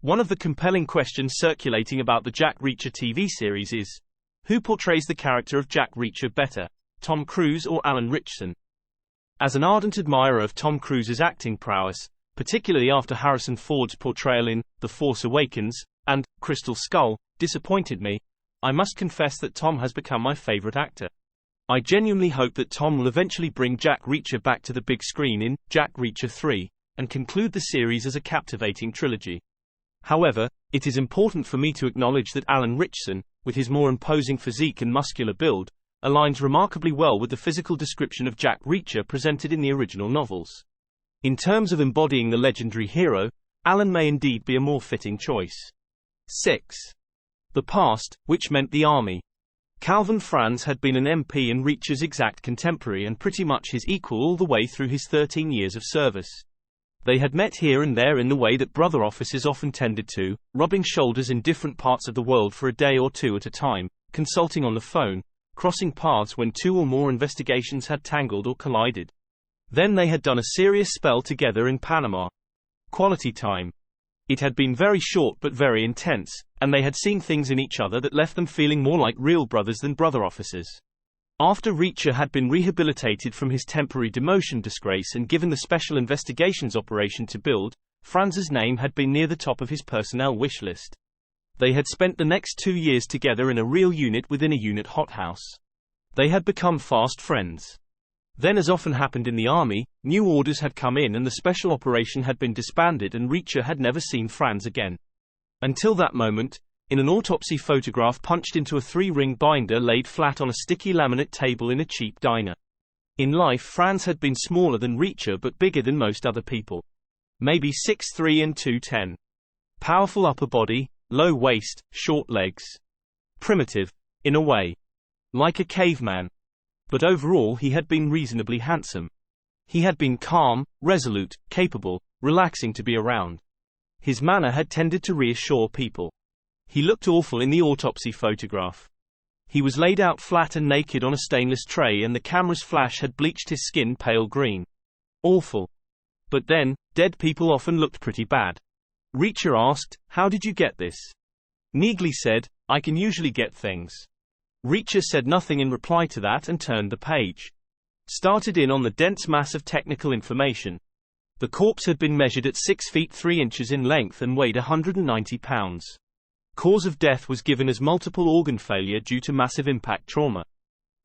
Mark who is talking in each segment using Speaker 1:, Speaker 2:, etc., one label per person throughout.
Speaker 1: One of the compelling questions circulating about the Jack Reacher TV series is, who portrays the character of Jack Reacher better, Tom Cruise or Alan Ritchson? As an ardent admirer of Tom Cruise's acting prowess, particularly after Harrison Ford's portrayal in The Force Awakens and Crystal Skull disappointed me, I must confess that Tom has become my favorite actor. I genuinely hope that Tom will eventually bring Jack Reacher back to the big screen in Jack Reacher 3, and conclude the series as a captivating trilogy. However, it is important for me to acknowledge that Alan Ritchson, with his more imposing physique and muscular build, aligns remarkably well with the physical description of Jack Reacher presented in the original novels. In terms of embodying the legendary hero, Alan may indeed be a more fitting choice. 6. The past, which meant the army. Calvin Franz had been an MP and Reacher's exact contemporary and pretty much his equal all the way through his 13 years of service. They had met here and there in the way that brother officers often tended to, rubbing shoulders in different parts of the world for a day or two at a time, consulting on the phone, crossing paths when two or more investigations had tangled or collided. Then they had done a serious spell together in Panama. Quality time. It had been very short but very intense, and they had seen things in each other that left them feeling more like real brothers than brother officers. After Reacher had been rehabilitated from his temporary demotion disgrace and given the special investigations operation to build, Franz's name had been near the top of his personnel wish list. They had spent the next 2 years together in a real unit within a unit hothouse. They had become fast friends. Then, as often happened in the army, new orders had come in and the special operation had been disbanded and Reacher had never seen Franz again. Until that moment, in an autopsy photograph punched into a 3-ring binder laid flat on a sticky laminate table in a cheap diner. In life, Franz had been smaller than Reacher but bigger than most other people. Maybe 6'3" and 210. Powerful upper body, low waist, short legs. Primitive, in a way. Like a caveman. But overall he had been reasonably handsome. He had been calm, resolute, capable, relaxing to be around. His manner had tended to reassure people. He looked awful in the autopsy photograph. He was laid out flat and naked on a stainless tray and the camera's flash had bleached his skin pale green. Awful. But then, dead people often looked pretty bad. Reacher asked, "How did you get this?" Neagley said, "I can usually get things." Reacher said nothing in reply to that and turned the page. Started in on the dense mass of technical information. The corpse had been measured at 6 feet 3 inches in length and weighed 190 pounds. Cause of death was given as multiple organ failure due to massive impact trauma.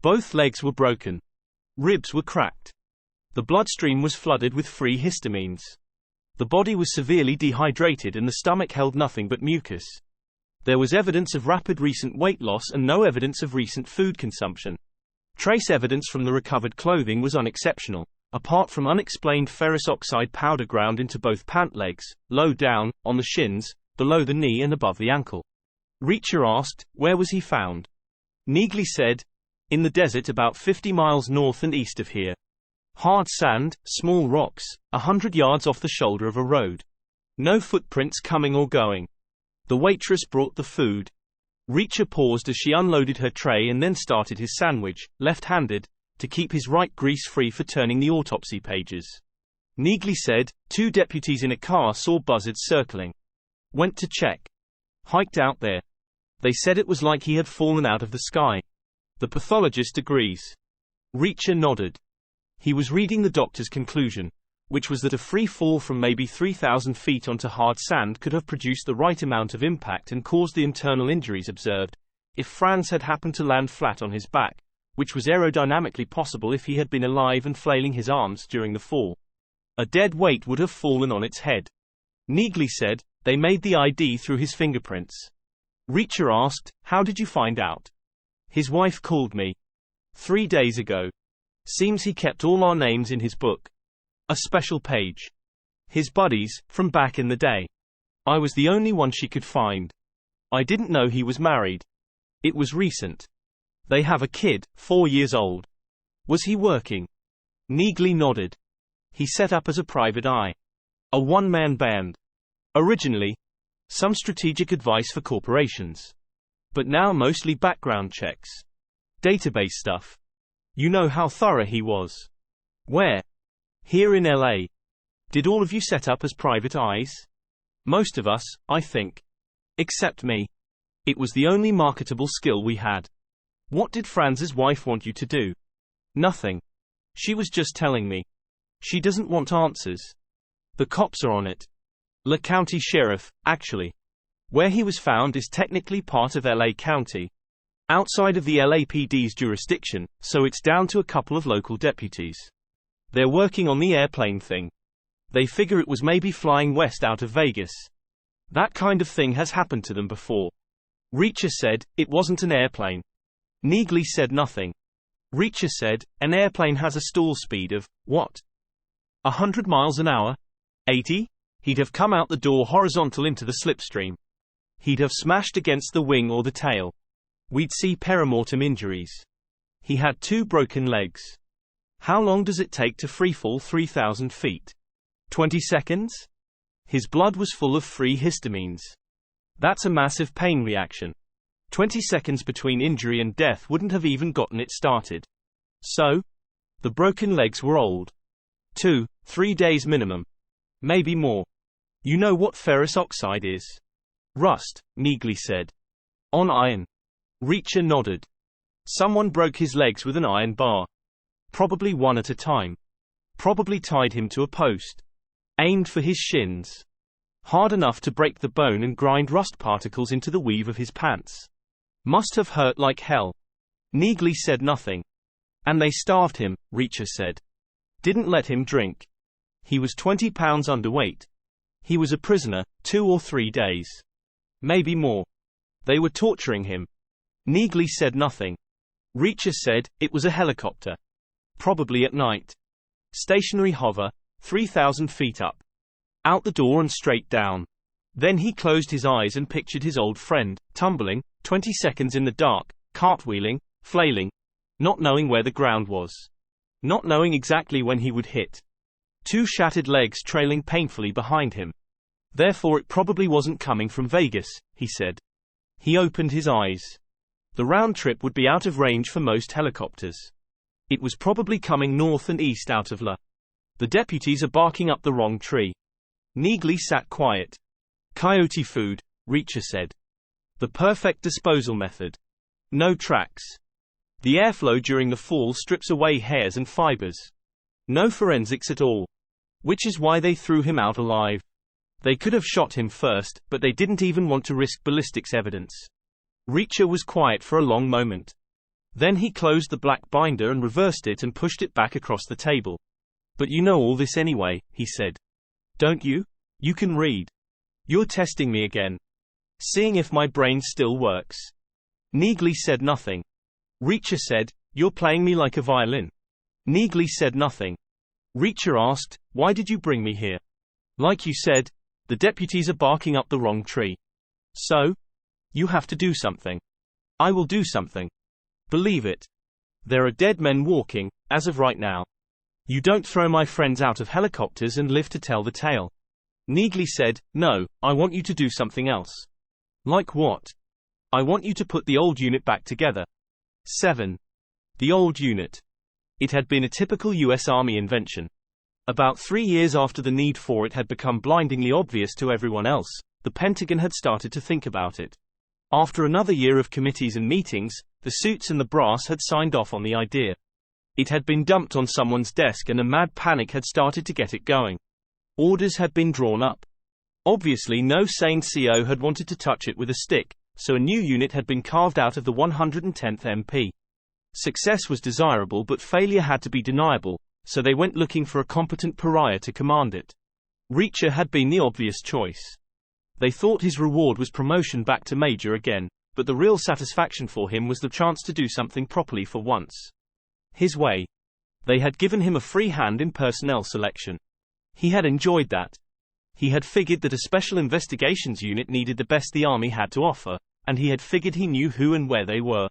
Speaker 1: Both legs were broken. Ribs were cracked. The bloodstream was flooded with free histamines. The body was severely dehydrated and the stomach held nothing but mucus. There was evidence of rapid recent weight loss and no evidence of recent food consumption. Trace evidence from the recovered clothing was unexceptional, apart from unexplained ferrous oxide powder ground into both pant legs, low down, on the shins, below the knee and above the ankle. Reacher asked, "Where was he found?" Neagley said, "In the desert about 50 miles north and east of here. Hard sand, small rocks, 100 yards off the shoulder of a road. No footprints coming or going. The waitress brought the food." Reacher paused as she unloaded her tray and then started his sandwich, left-handed, to keep his right grease-free for turning the autopsy pages. Neagley said, "2 deputies in a car saw buzzards circling. Went to check. Hiked out there. They said it was like he had fallen out of the sky. The pathologist agrees." Reacher nodded. He was reading the doctor's conclusion, which was that a free fall from maybe 3,000 feet onto hard sand could have produced the right amount of impact and caused the internal injuries observed, if Franz had happened to land flat on his back, which was aerodynamically possible if he had been alive and flailing his arms during the fall. A dead weight would have fallen on its head. Neagley said, "They made the ID through his fingerprints." Reacher asked, "How did you find out?" "His wife called me. 3 days ago. Seems he kept all our names in his book. A special page. His buddies, from back in the day. I was the only one she could find. I didn't know he was married. It was recent. They have a kid, 4 years old." "Was he working?" Neagley nodded. "He set up as a private eye. A one-man band. Originally. Some strategic advice for corporations. But now mostly background checks. Database stuff. You know how thorough he was." "Where?" "Here in LA. Did all of you set up as private eyes?" Most of us, I think. Except me. It was the only marketable skill we had. What did Franz's wife want you to do? Nothing. She was just telling me. She doesn't want answers. The cops are on it. Le County Sheriff, actually. Where he was found is technically part of LA County. Outside of the LAPD's jurisdiction, so it's down to a couple of local deputies. They're working on the airplane thing. They figure it was maybe flying west out of Vegas. That kind of thing has happened to them before. Reacher said, it wasn't an airplane. Neagley said nothing. Reacher said, an airplane has a stall speed of, what? 100 miles an hour? 80? He'd have come out the door horizontal into the slipstream. He'd have smashed against the wing or the tail. We'd see perimortem injuries. He had 2 broken legs. How long does it take to freefall 3,000 feet? 20 seconds? His blood was full of free histamines. That's a massive pain reaction. 20 seconds between injury and death wouldn't have even gotten it started. So? The broken legs were old. 2, 3 days minimum. Maybe more. You know what ferrous oxide is? Rust, Neagley said. On iron. Reacher nodded. Someone broke his legs with an iron bar. Probably one at a time. Probably tied him to a post. Aimed for his shins. Hard enough to break the bone and grind rust particles into the weave of his pants. Must have hurt like hell. Neagley said nothing. And they starved him, Reacher said. Didn't let him drink. He was 20 pounds underweight. He was a prisoner, 2 or 3 days. Maybe more. They were torturing him. Neagley said nothing. Reacher said, it was a helicopter. Probably at night. Stationary hover, 3,000 feet up. Out the door and straight down. Then he closed his eyes and pictured his old friend, tumbling, 20 seconds in the dark, cartwheeling, flailing, not knowing where the ground was. Not knowing exactly when he would hit. 2 shattered legs trailing painfully behind him. Therefore it probably wasn't coming from Vegas, he said. He opened his eyes. The round trip would be out of range for most helicopters. It was probably coming north and east out of La. The deputies are barking up the wrong tree. Neagley sat quiet. Coyote food, Reacher said. The perfect disposal method. No tracks. The airflow during the fall strips away hairs and fibers. No forensics at all. Which is why they threw him out alive. They could have shot him first, but they didn't even want to risk ballistics evidence. Reacher was quiet for a long moment. Then he closed the black binder and reversed it and pushed it back across the table. But you know all this anyway, he said. Don't you? You can read. You're testing me again. Seeing if my brain still works. Neagley said nothing. Reacher said, you're playing me like a violin. Neagley said nothing. Reacher asked, why did you bring me here? Like you said, the deputies are barking up the wrong tree. So? You have to do something. I will do something. Believe it. There are dead men walking, as of right now. You don't throw my friends out of helicopters and live to tell the tale. Neagley said, no, I want you to do something else. Like what? I want you to put the old unit back together. 7. The old unit. It had been a typical US Army invention. About 3 years after the need for it had become blindingly obvious to everyone else, the Pentagon had started to think about it. After another year of committees and meetings, the suits and the brass had signed off on the idea. It had been dumped on someone's desk and a mad panic had started to get it going. Orders had been drawn up. Obviously no sane CO had wanted to touch it with a stick, so a new unit had been carved out of the 110th MP. Success was desirable but failure had to be deniable, so they went looking for a competent pariah to command it. Reacher had been the obvious choice. They thought his reward was promotion back to major again, but the real satisfaction for him was the chance to do something properly for once. His way. They had given him a free hand in personnel selection. He had enjoyed that. He had figured that a special investigations unit needed the best the Army had to offer, and he had figured he knew who and where they were.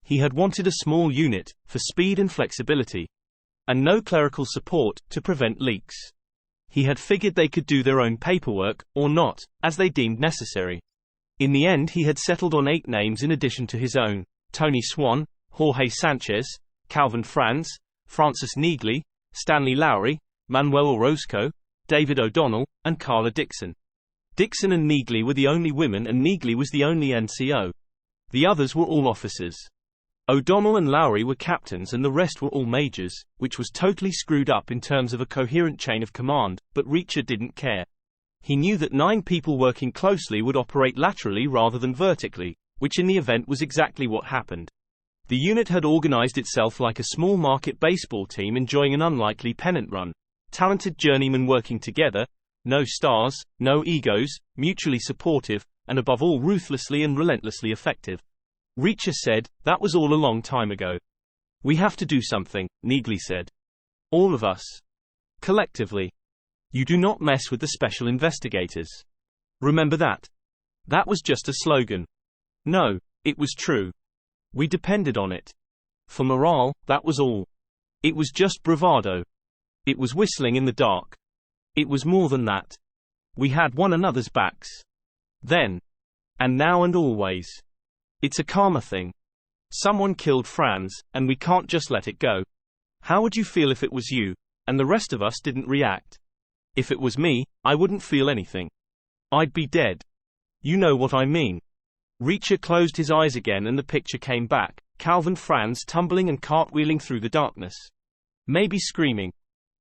Speaker 1: He had wanted a small unit, for speed and flexibility. And no clerical support, to prevent leaks. He had figured they could do their own paperwork, or not, as they deemed necessary. In the end he had settled on 8 names in addition to his own: Tony Swan, Jorge Sanchez, Calvin Franz, Francis Neagley, Stanley Lowry, Manuel Orozco, David O'Donnell, and Carla Dixon. Dixon and Neagley were the only women and Neagley was the only NCO. The others were all officers. O'Donnell and Lowry were captains and the rest were all majors, which was totally screwed up in terms of a coherent chain of command, but Reacher didn't care. He knew that 9 people working closely would operate laterally rather than vertically, which in the event was exactly what happened. The unit had organized itself like a small market baseball team enjoying an unlikely pennant run. Talented journeymen working together, no stars, no egos, mutually supportive, and above all ruthlessly and relentlessly effective. Reacher said, "That was all a long time ago. We have to do something," Neagley said. "All of us. Collectively. You do not mess with the special investigators. Remember that." That was just a slogan. No, it was true. We depended on it. For morale, that was all. It was just bravado. It was whistling in the dark. It was more than that. We had one another's backs. Then. And now and always. It's a karma thing. Someone killed Franz, and we can't just let it go. How would you feel if it was you, and the rest of us didn't react? If it was me, I wouldn't feel anything. I'd be dead. You know what I mean. Reacher closed his eyes again and the picture came back, Calvin Franz tumbling and cartwheeling through the darkness. Maybe screaming.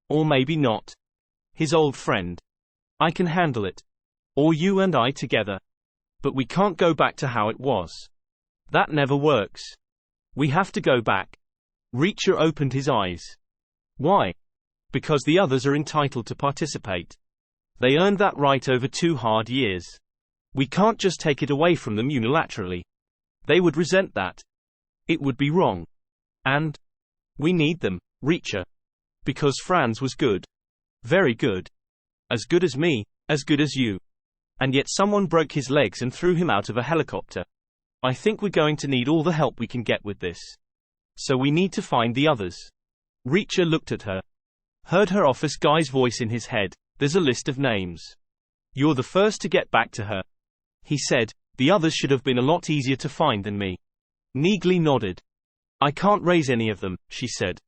Speaker 1: Or maybe not. His old friend. I can handle it. Or you and I together. But we can't go back to how it was. That never works. We have to go back. Reacher opened his eyes. Why? Because the others are entitled to participate. They earned that right over 2 hard years. We can't just take it away from them unilaterally. They would resent that. It would be wrong. And we need them, Reacher. Because Franz was good. Very good. As good as me, as good as you. And yet someone broke his legs and threw him out of a helicopter. I think we're going to need all the help we can get with this. So we need to find the others. Reacher looked at her. Heard her office guy's voice in his head. There's a list of names. You're the first to get back to her. He said, the others should have been a lot easier to find than me. Neagley nodded. I can't raise any of them, she said.